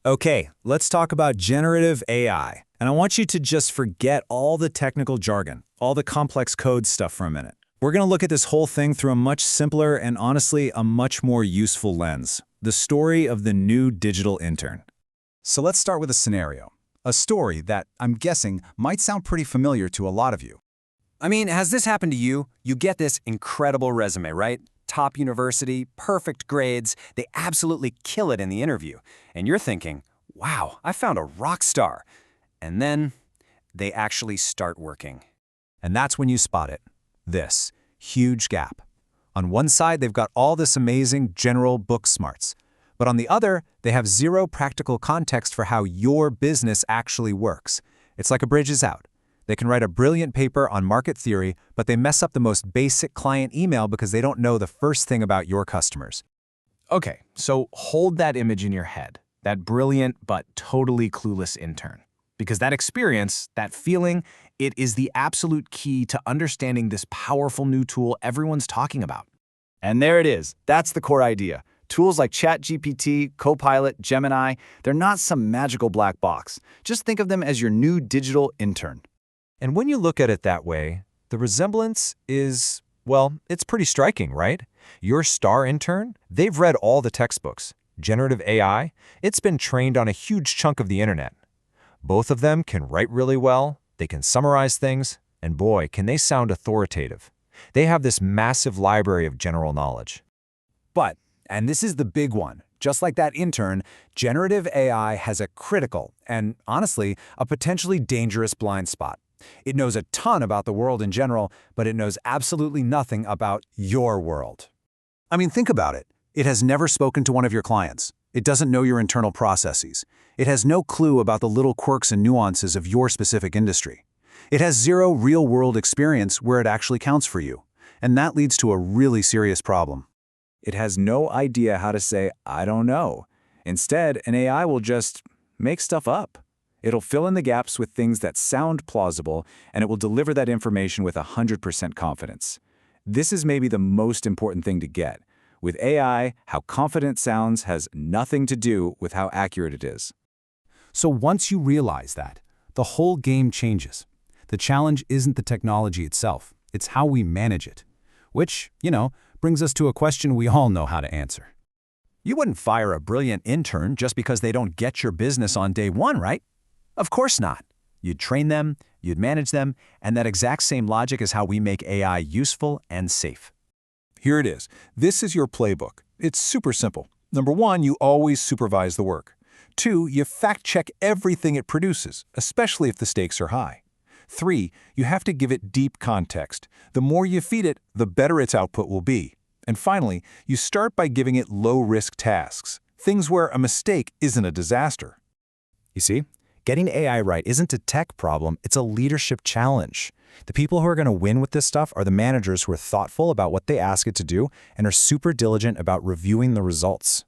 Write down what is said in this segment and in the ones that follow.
Okay, let's talk about generative AI. And I want you to just forget all the technical jargon, all the complex code stuff for a minute. We're going to look at this whole thing through a much simpler and honestly a much more useful lens. The story of the new digital intern. So let's start with a scenario. A story that, I'm guessing, might sound pretty familiar to a lot of you. I mean, has this happened to you? You get this incredible resume, right? Top university, perfect grades, they absolutely kill it in the interview. And you're thinking, wow, I found a rock star. And then they actually start working. And that's when you spot it. This huge gap. On one side, they've got all this amazing general book smarts. But on the other, they have zero practical context for how your business actually works. It's like a bridge is out. They can write a brilliant paper on market theory, but they mess up the most basic client email because they don't know the first thing about your customers. Okay, so hold that image in your head, that brilliant but totally clueless intern. Because that experience, that feeling, it is the absolute key to understanding this powerful new tool everyone's talking about. And there it is. That's the core idea. Tools like ChatGPT, Copilot, Gemini, they're not some magical black box. Just think of them as your new digital intern. And when you look at it that way, the resemblance is, well, it's pretty striking, right? Your star intern, they've read all the textbooks. Generative AI, it's been trained on a huge chunk of the internet. Both of them can write really well, they can summarize things, and boy, can they sound authoritative. They have this massive library of general knowledge. But, and this is the big one, just like that intern, generative AI has a critical and, honestly, a potentially dangerous blind spot. It knows a ton about the world in general, but it knows absolutely nothing about your world. I mean, think about it. It has never spoken to one of your clients. It doesn't know your internal processes. It has no clue about the little quirks and nuances of your specific industry. It has zero real-world experience where it actually counts for you. And that leads to a really serious problem. It has no idea how to say, I don't know. Instead, an AI will just make stuff up. It'll fill in the gaps with things that sound plausible, and it will deliver that information with 100% confidence. This is maybe the most important thing to get. With AI, how confident it sounds has nothing to do with how accurate it is. So once you realize that, the whole game changes. The challenge isn't the technology itself, it's how we manage it. Which, brings us to a question we all know how to answer. You wouldn't fire a brilliant intern just because they don't get your business on day one, right? Of course not. You'd train them, you'd manage them, and that exact same logic is how we make AI useful and safe. Here it is. This is your playbook. It's super simple. Number 1, you always supervise the work. 2, you fact-check everything it produces, especially if the stakes are high. 3, you have to give it deep context. The more you feed it, the better its output will be. And finally, you start by giving it low-risk tasks, things where a mistake isn't a disaster. You see, getting AI right isn't a tech problem, it's a leadership challenge. The people who are going to win with this stuff are the managers who are thoughtful about what they ask it to do and are super diligent about reviewing the results.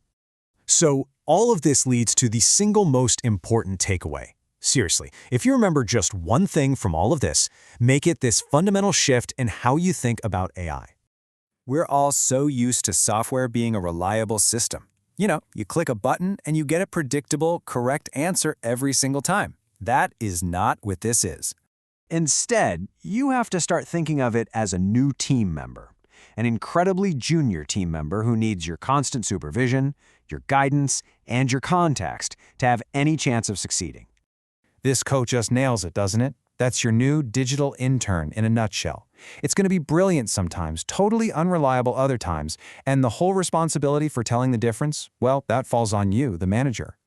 So all of this leads to the single most important takeaway. Seriously, if you remember just one thing from all of this, make it this fundamental shift in how you think about AI. We're all so used to software being a reliable system. You click a button and you get a predictable, correct answer every single time. That is not what this is. Instead, you have to start thinking of it as a new team member, an incredibly junior team member who needs your constant supervision, your guidance, and your context to have any chance of succeeding. This quote just nails it, doesn't it? That's your new digital intern in a nutshell. It's going to be brilliant sometimes, totally unreliable other times, and the whole responsibility for telling the difference, well, that falls on you, the manager.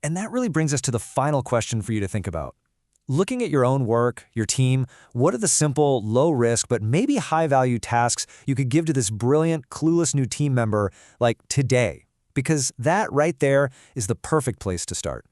And that really brings us to the final question for you to think about. Looking at your own work, your team, what are the simple, low-risk, but maybe high-value tasks you could give to this brilliant, clueless new team member, like today? Because that right there is the perfect place to start.